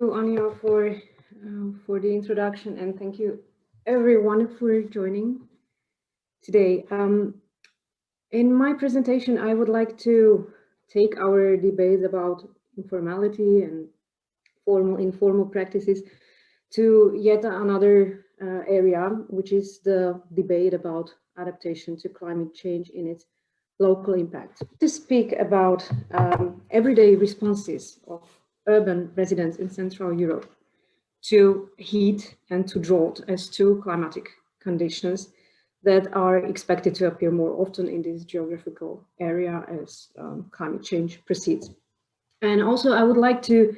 Anya, for the introduction, and thank you everyone for joining today. In my presentation, I would like to take our debate about informality and informal practices to yet another area, which is the debate about adaptation to climate change in its local impact. To speak about everyday responses of urban residents in Central Europe to heat and to drought as two climatic conditions that are expected to appear more often in this geographical area as climate change proceeds. And also I would like to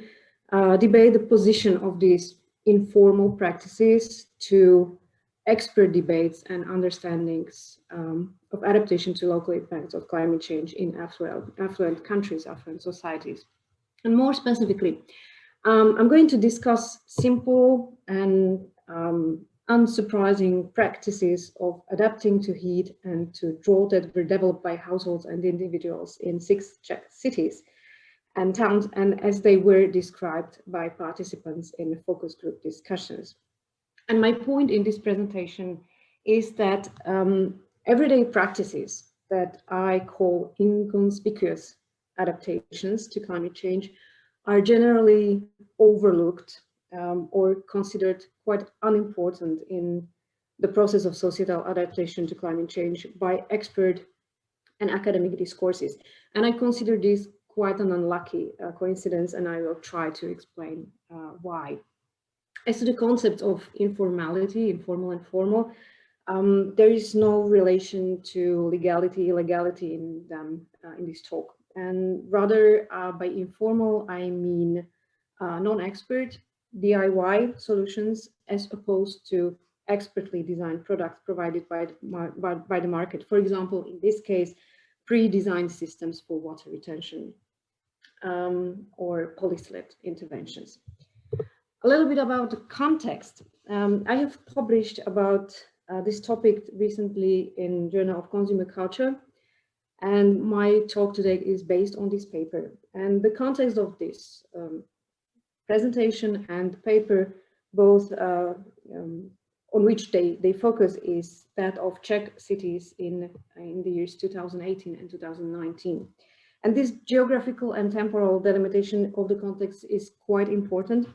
debate the position of these informal practices to expert debates and understandings of adaptation to local impacts of climate change in affluent countries, affluent societies. And more specifically, I'm going to discuss simple and unsurprising practices of adapting to heat and to drought that were developed by households and individuals in 6 Czech cities and towns, and as they were described by participants in focus group discussions. And my point in this presentation is that everyday practices that I call inconspicuous adaptations to climate change are generally overlooked or considered quite unimportant in the process of societal adaptation to climate change by expert and academic discourses. And I consider this quite an unlucky coincidence, and I will try to explain why. As to the concept of informality, informal and formal, there is no relation to legality, illegality in them in this talk. And rather by informal, I mean non-expert DIY solutions as opposed to expertly designed products provided by the market. For example, in this case, pre-designed systems for water retention or polyslip interventions. A little bit about the context. I have published about this topic recently in Journal of Consumer Culture, and my talk today is based on this paper. And the context of this presentation and paper, both on which they focus, is that of Czech cities in the years 2018 and 2019. And this geographical and temporal delimitation of the context is quite important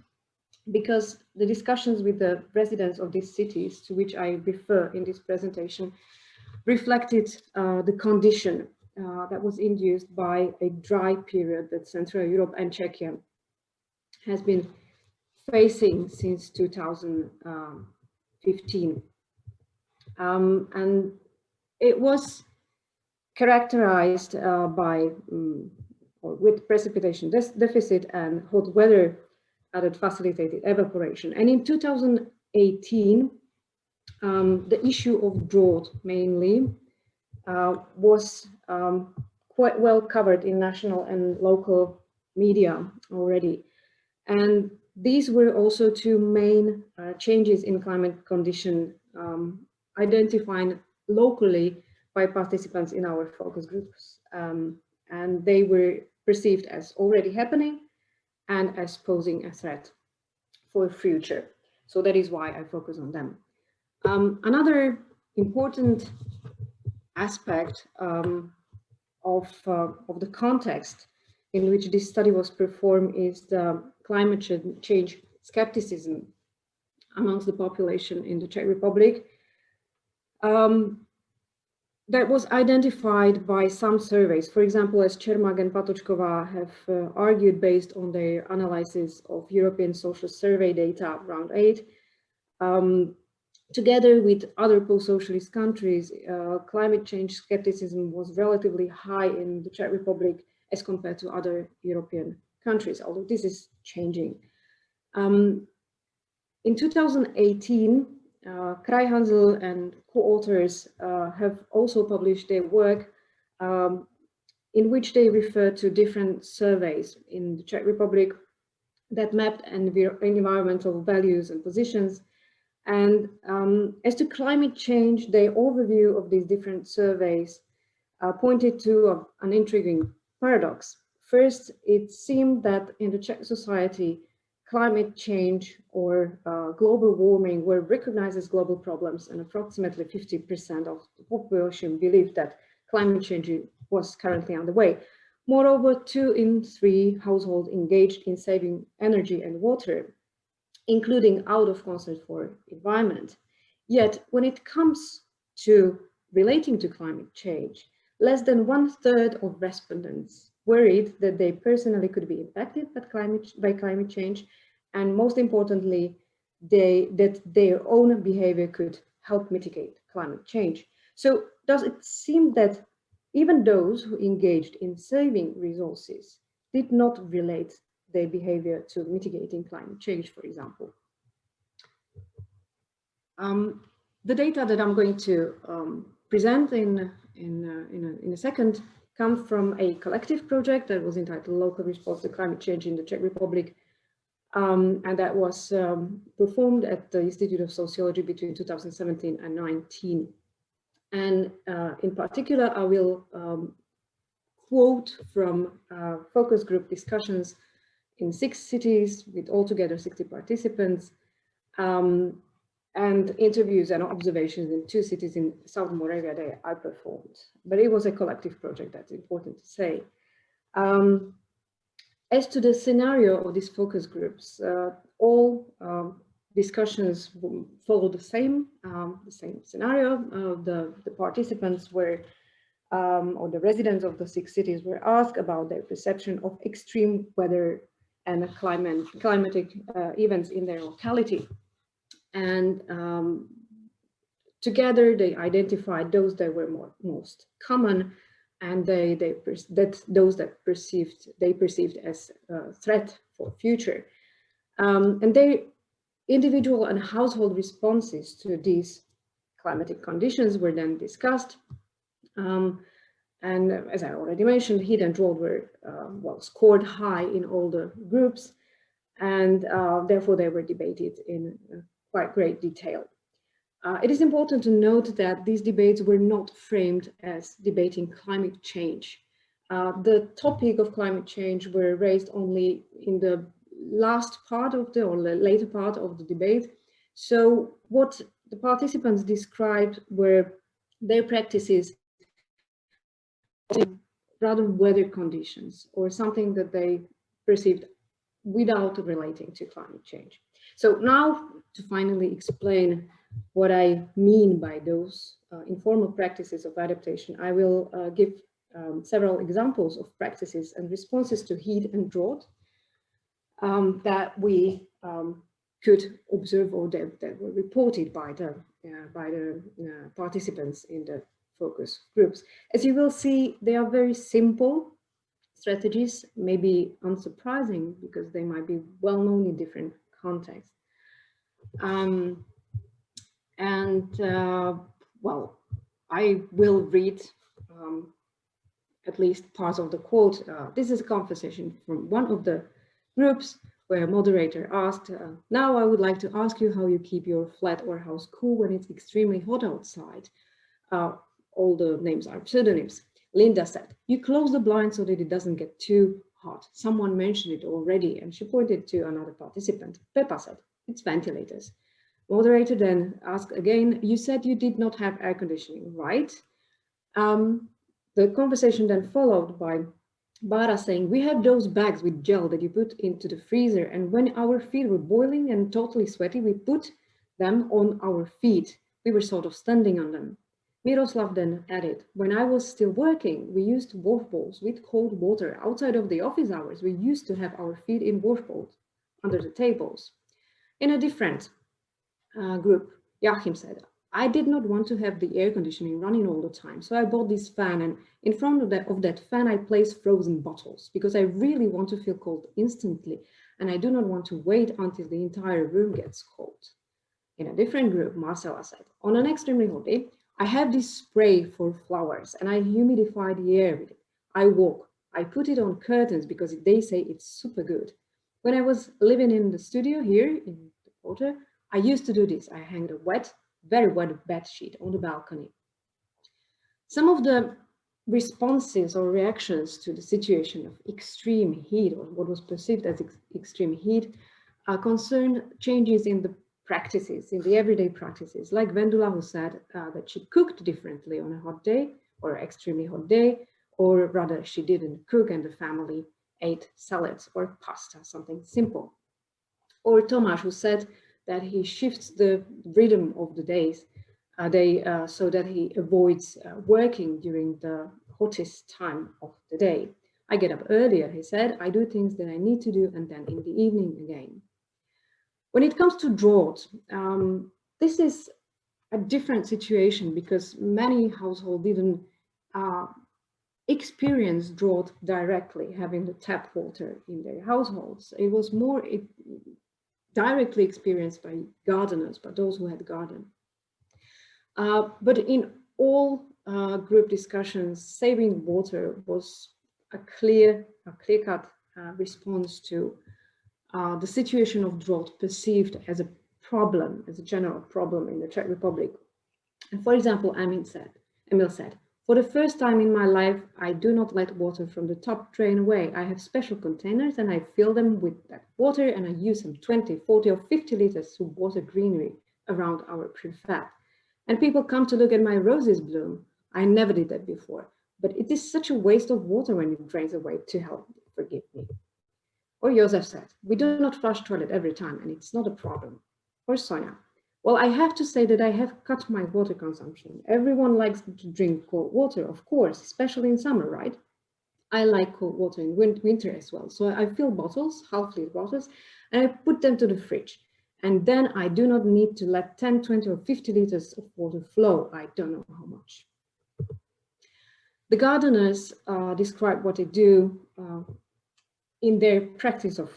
because the discussions with the residents of these cities, to which I refer in this presentation, reflected the condition that was induced by a dry period that Central Europe and Czechia has been facing since 2015. And it was characterized by or with precipitation deficit and hot weather that facilitated evaporation. And in 2018, the issue of drought mainly was quite well covered in national and local media already. And these were also two main changes in climate condition identified locally by participants in our focus groups. And they were perceived as already happening and as posing a threat for the future. So that is why I focus on them. Another important aspect of the context in which this study was performed is the climate change skepticism amongst the population in the Czech Republic. That was identified by some surveys. For example, as Čermák and Patočková have argued based on their analysis of European social survey data, round 8, together with other post-socialist countries, climate change skepticism was relatively high in the Czech Republic as compared to other European countries, although this is changing. In 2018, Kraj Hansel and co-authors have also published their work in which they refer to different surveys in the Czech Republic that mapped environmental values and positions. And as to climate change, their overview of these different surveys pointed to an intriguing paradox. First, it seemed that in the Czech society, climate change or global warming were recognized as global problems, and approximately 50% of the population believed that climate change was currently underway. Moreover, 2 in 3 households engaged in saving energy and water, including out of concern for environment. Yet, when it comes to relating to climate change, less than 1/3 of respondents worried that they personally could be impacted by climate change, and most importantly, that their own behavior could help mitigate climate change. So does it seem that even those who engaged in saving resources did not relate their behavior to mitigating climate change, for example? The data that I'm going to present in a second come from a collective project that was entitled Local Response to Climate Change in the Czech Republic, and that was performed at the Institute of Sociology between 2017 and 2019. And in particular, I will quote from focus group discussions in 6 cities with altogether 60 participants, and interviews and observations in 2 cities in South Moravia that I performed. But it was a collective project, that's important to say. As to the scenario of these focus groups, all discussions follow the same scenario. The participants were, or the residents of the 6 cities were asked about their perception of extreme weather and climatic events in their locality. And together they identified those that were most common, and those that they perceived as a threat for future. And their individual and household responses to these climatic conditions were then discussed. And as I already mentioned, heat and drought were scored high in all the groups, and therefore they were debated in quite great detail. It is important to note that these debates were not framed as debating climate change. The topic of climate change were raised only in the last part of or the later part of the debate. So what the participants described were their practices, rather weather conditions or something that they perceived without relating to climate change. So now, to finally explain what I mean by those informal practices of adaptation, I will give several examples of practices and responses to heat and drought that we could observe or that were reported by the participants in the focus groups. As you will see, they are very simple strategies, maybe unsurprising because they might be well known in different contexts. Well, I will read at least parts of the quote. This is a conversation from one of the groups where a moderator asked, now I would like to ask you how you keep your flat or house cool when it's extremely hot outside. All the names are pseudonyms. Linda said, you close the blind so that it doesn't get too hot. Someone mentioned it already, and she pointed to another participant. Peppa said, it's ventilators. Moderator then asked again, you said you did not have air conditioning, right? The conversation then followed by Bara saying, we have those bags with gel that you put into the freezer, and when our feet were boiling and totally sweaty, we put them on our feet. We were sort of standing on them. Miroslav then added, when I was still working, we used wash bowls with cold water. Outside of the office hours, we used to have our feet in wash bowls under the tables. In a different group, Joachim said, I did not want to have the air conditioning running all the time, so I bought this fan, and in front of that fan I placed frozen bottles because I really want to feel cold instantly, and I do not want to wait until the entire room gets cold. In a different group, Marcela said, on an extremely hot day, I have this spray for flowers and I humidify the air with it. I walk, I put it on curtains because they say it's super good. When I was living in the studio here in the quarter, I used to do this. I hanged a very wet bed sheet on the balcony. Some of the responses or reactions to the situation of extreme heat, or what was perceived as extreme heat, concerned changes in the practices, in the everyday practices, like Vendula, who said that she cooked differently on a hot day or extremely hot day, or rather she didn't cook and the family ate salads or pasta, something simple. Or Tomáš, who said that he shifts the rhythm of the days so that he avoids working during the hottest time of the day. I get up earlier, he said, I do things that I need to do, and then in the evening again. When it comes to drought, this is a different situation because many households didn't experience drought directly, having the tap water in their households. It was more directly experienced by gardeners, by those who had garden. But in all group discussions, saving water was a clear-cut response to the situation of drought perceived as a problem, as a general problem in the Czech Republic. And for example, Emil said, for the first time in my life, I do not let water from the tap drain away. I have special containers and I fill them with that water and I use them 20, 40 or 50 liters to water greenery around our prefab. And people come to look at my roses bloom. I never did that before, but it is such a waste of water when it drains away, to help, forgive me. Or Josef said, we do not flush toilet every time and it's not a problem. Or Sonia, well, I have to say that I have cut my water consumption. Everyone likes to drink cold water, of course, especially in summer, right? I like cold water in winter as well. So I fill bottles, half-liter bottles, and I put them to the fridge. And then I do not need to let 10, 20 or 50 liters of water flow. I don't know how much. The gardeners describe what they do in their practice of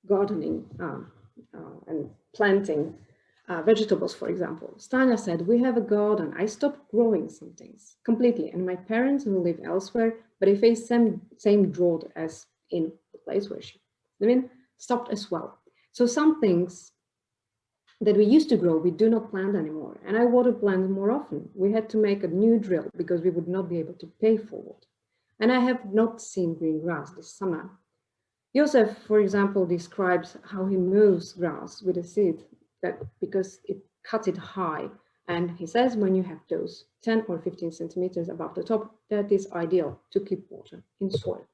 gardening and planting vegetables, for example. Stania said, we have a garden. I stopped growing some things completely. And my parents who live elsewhere, but they face same drought as in the place where she lived in, stopped as well. So some things that we used to grow, we do not plant anymore. And I water plant more often. We had to make a new drill because we would not be able to pay for it. And I have not seen green grass this summer. Josef, for example, describes how he mows grass with a seed because it cut it high. And he says when you have those 10 or 15 centimeters above the top, that is ideal to keep water in soil.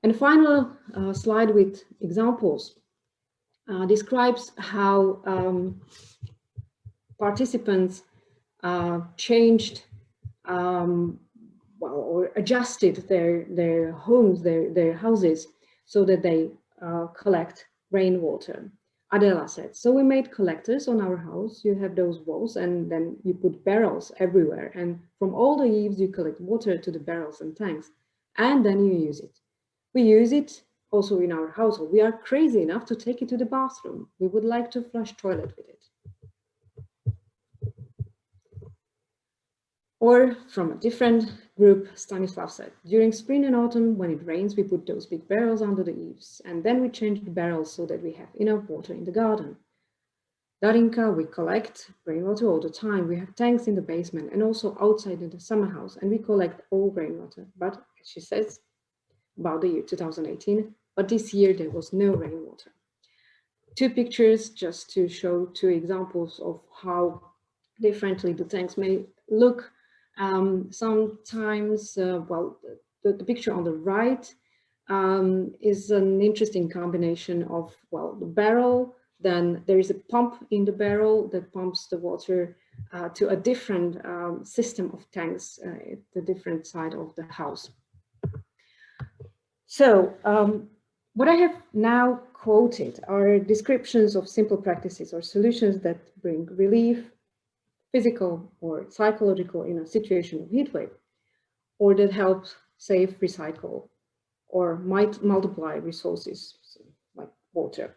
And final slide with examples describes how participants changed or adjusted their homes, their houses, so that they collect rainwater. Adela said, so we made collectors on our house. You have those walls and then you put barrels everywhere. And from all the eaves, you collect water to the barrels and tanks. And then you use it. We use it also in our household. We are crazy enough to take it to the bathroom. We would like to flush toilet with it. Or from a different group, Stanislav said, during spring and autumn, when it rains, we put those big barrels under the eaves, and then we change the barrels so that we have enough water in the garden. Darinka, we collect rainwater all the time. We have tanks in the basement and also outside in the summer house, and we collect all rainwater. But as she says, about the year 2018, but this year there was no rainwater. Two pictures just to show two examples of how differently the tanks may look. Sometimes, well, the picture on the right is an interesting combination of, well, the barrel, then there is a pump in the barrel that pumps the water to a different system of tanks at the different side of the house. So what I have now quoted are descriptions of simple practices or solutions that bring relief, physical or psychological, in a situation of heat wave, or that help save, recycle, or might multiply resources like water.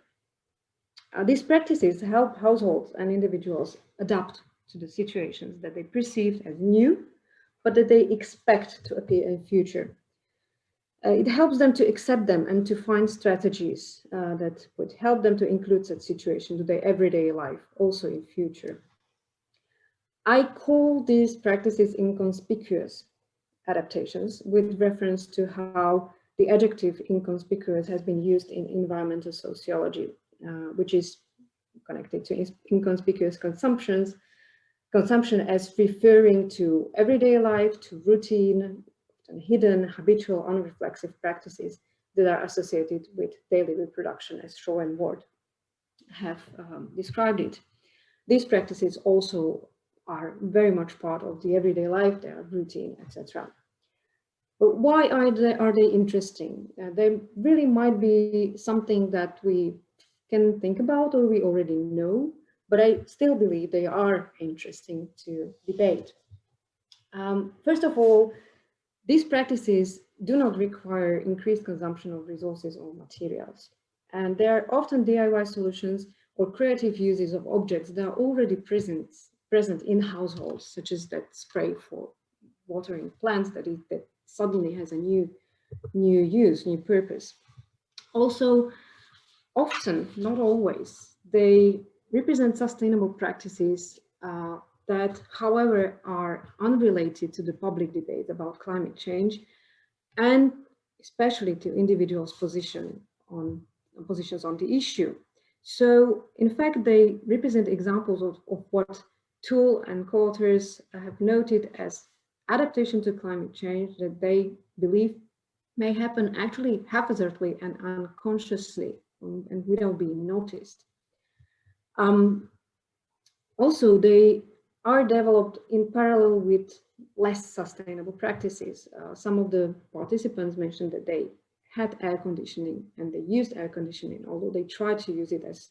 These practices help households and individuals adapt to the situations that they perceive as new, but that they expect to appear in the future. It helps them to accept them and to find strategies that would help them to include such situations to their everyday life, also in future. I call these practices inconspicuous adaptations with reference to how the adjective inconspicuous has been used in environmental sociology, which is connected to inconspicuous consumption as referring to everyday life, to routine, and hidden, habitual, unreflexive practices that are associated with daily reproduction, as Shaw and Ward have described it. These practices also are very much part of the everyday life, they are routine, etc. But why are they interesting? They really might be something that we can think about or we already know, but I still believe they are interesting to debate. First of all, these practices do not require increased consumption of resources or materials. And they are often DIY solutions or creative uses of objects that are already present in households, such as that spray for watering plants that suddenly has a new use, new purpose. Also, often, not always, they represent sustainable practices that, however, are unrelated to the public debate about climate change, and especially to individuals' positions on the issue. So, in fact, they represent examples of what Toole and co-authors have noted as adaptation to climate change that they believe may happen actually haphazardly and unconsciously and without being noticed. Also, they are developed in parallel with less sustainable practices. Some of the participants mentioned that they had air conditioning and they used air conditioning, although they tried to use it as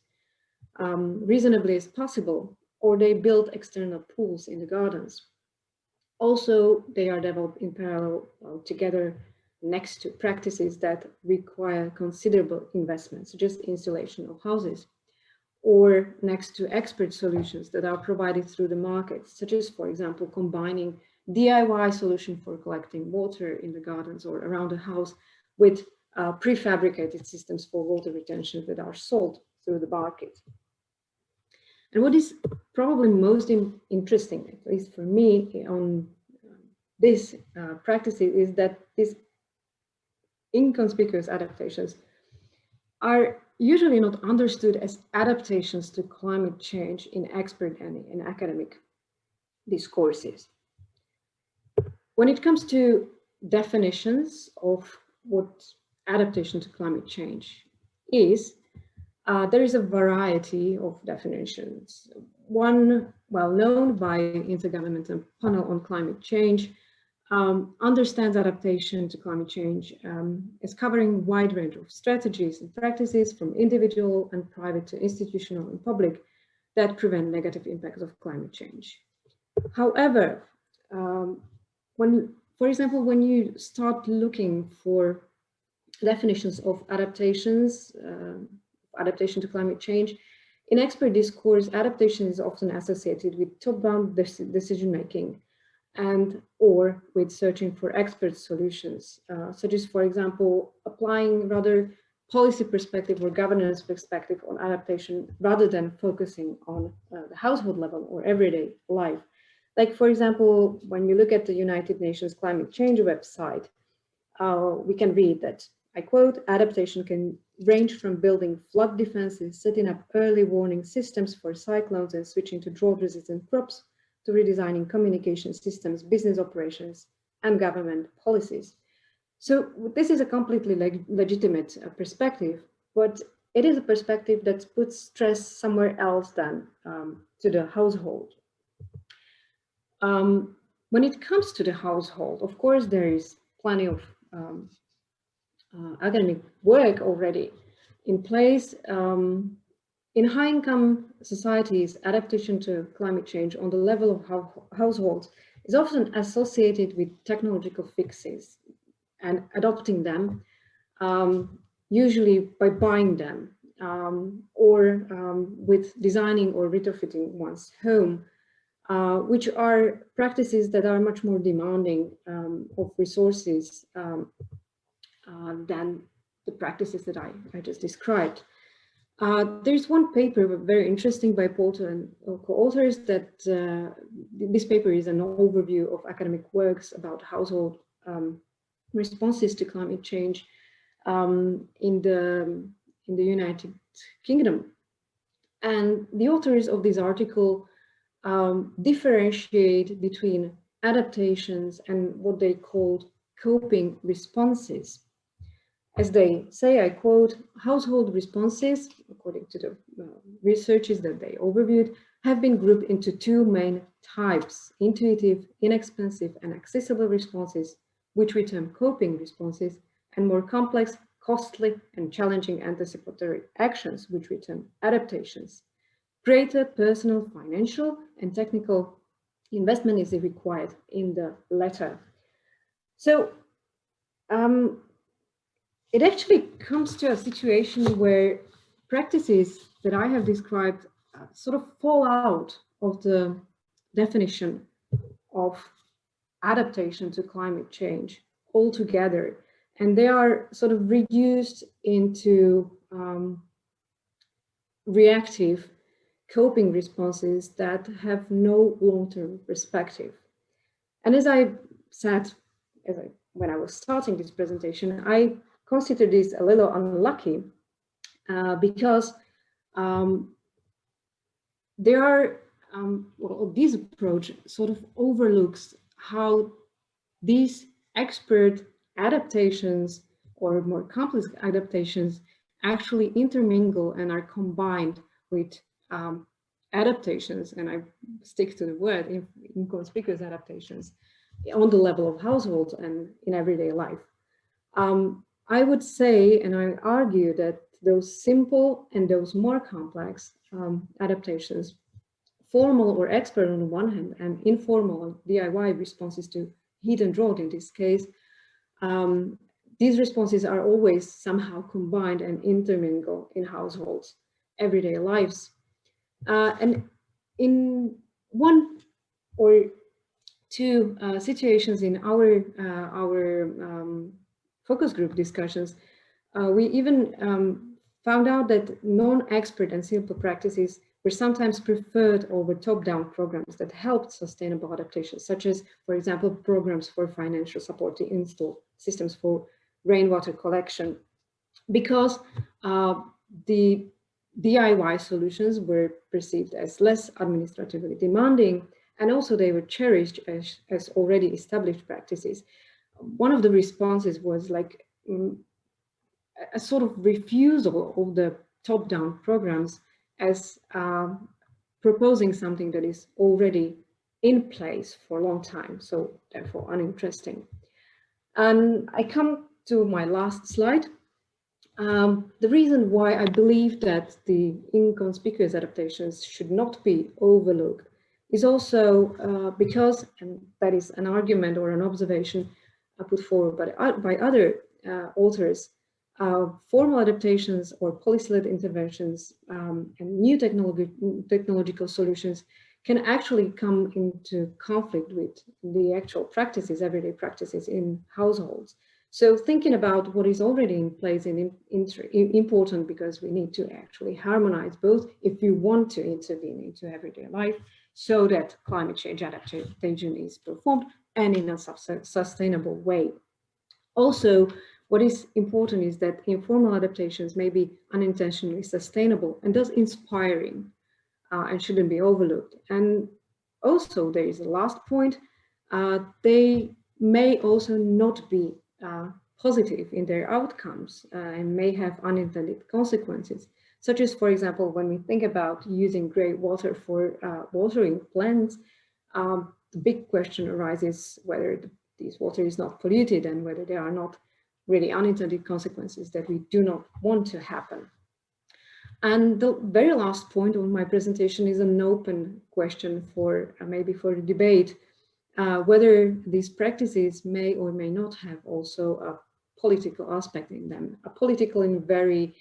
reasonably as possible, or they built external pools in the gardens. Also, they are developed in parallel together next to practices that require considerable investments, such as installation of houses, or next to expert solutions that are provided through the market, such as, for example, combining DIY solution for collecting water in the gardens or around the house with prefabricated systems for water retention that are sold through the market. And what is probably most interesting, at least for me, on this practice is that these inconspicuous adaptations are usually not understood as adaptations to climate change in expert and in academic discourses. When it comes to definitions of what adaptation to climate change is, there is a variety of definitions. One well known by Intergovernmental Panel on Climate Change understands adaptation to climate change as covering a wide range of strategies and practices from individual and private to institutional and public that prevent negative impacts of climate change. However, for example, when you start looking for definitions of adaptations, adaptation to climate change, in expert discourse, adaptation is often associated with top-down decision-making and or with searching for expert solutions, such as, for example, applying rather policy perspective or governance perspective on adaptation rather than focusing on the household level or everyday life. Like, for example, when you look at the United Nations climate change website, we can read that, I quote, adaptation can range from building flood defenses, setting up early warning systems for cyclones and switching to drought-resistant crops, to redesigning communication systems, business operations, and government policies. So this is a completely legitimate perspective, but it is a perspective that puts stress somewhere else than to the household. When it comes to the household, of course, there is plenty of academic work already in place. In high-income societies, adaptation to climate change on the level of households is often associated with technological fixes and adopting them, usually by buying them, or with designing or retrofitting one's home, which are practices that are much more demanding of resources than the practices that I just described. There's one paper very interesting by Porter and co-authors that this paper is an overview of academic works about household responses to climate change. in the United Kingdom. And the authors of this article differentiate between adaptations and what they called coping responses. As they say, I quote, household responses, according to the researches that they overviewed, have been grouped into two main types: intuitive, inexpensive, and accessible responses, which we term coping responses, and more complex, costly, and challenging anticipatory actions, which we term adaptations. Greater personal, financial, and technical investment is required in the latter. So it actually comes to a situation where practices that I have described sort of fall out of the definition of adaptation to climate change altogether. And they are sort of reduced into reactive coping responses that have no long-term perspective. And as I said, when I was starting this presentation, I consider this a little unlucky because this approach sort of overlooks how these expert adaptations or more complex adaptations actually intermingle and are combined with adaptations, and I stick to the word, inconspicuous adaptations on the level of households and in everyday life. I would say, and I argue, that those simple and those more complex adaptations, formal or expert on the one hand, and informal DIY responses to heat and drought in this case, these responses are always somehow combined and intermingle in households' everyday lives. And in one or two situations in our focus group discussions, we even found out that non-expert and simple practices were sometimes preferred over top-down programs that helped sustainable adaptation, such as, for example, programs for financial support to install systems for rainwater collection, because the DIY solutions were perceived as less administratively demanding, and also they were cherished as already established practices. One of the responses was like a sort of refusal of the top-down programs as proposing something that is already in place for a long time, so therefore uninteresting. And I come to my last slide. The reason why I believe that the inconspicuous adaptations should not be overlooked is also because, and that is an argument or an observation put forward by other authors, formal adaptations or policy-led interventions and new technological solutions can actually come into conflict with the actual practices, everyday practices in households. So thinking about what is already in place is important, because we need to actually harmonize both if you want to intervene into everyday life so that climate change adaptation is performed and in a sustainable way. Also, what is important is that informal adaptations may be unintentionally sustainable and thus inspiring and shouldn't be overlooked. And also there is a last point, they may also not be positive in their outcomes and may have unintended consequences, such as, for example, when we think about using grey water for watering plants, the big question arises whether this water is not polluted and whether there are not really unintended consequences that we do not want to happen. And the very last point of my presentation is an open question for maybe for a debate, whether these practices may or may not have also a political aspect in them, a political in a very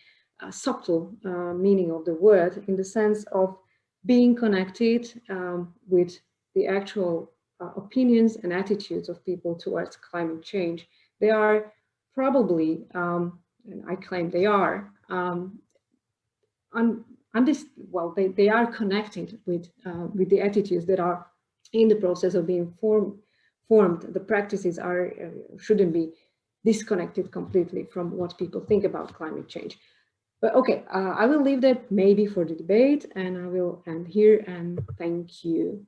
subtle meaning of the word, in the sense of being connected with the actual opinions and attitudes of people towards climate change. They are probably, and I claim they are, they are connected with the attitudes that are in the process of being formed. The practices are shouldn't be disconnected completely from what people think about climate change. But okay, I will leave that maybe for the debate, and I will end here, and thank you.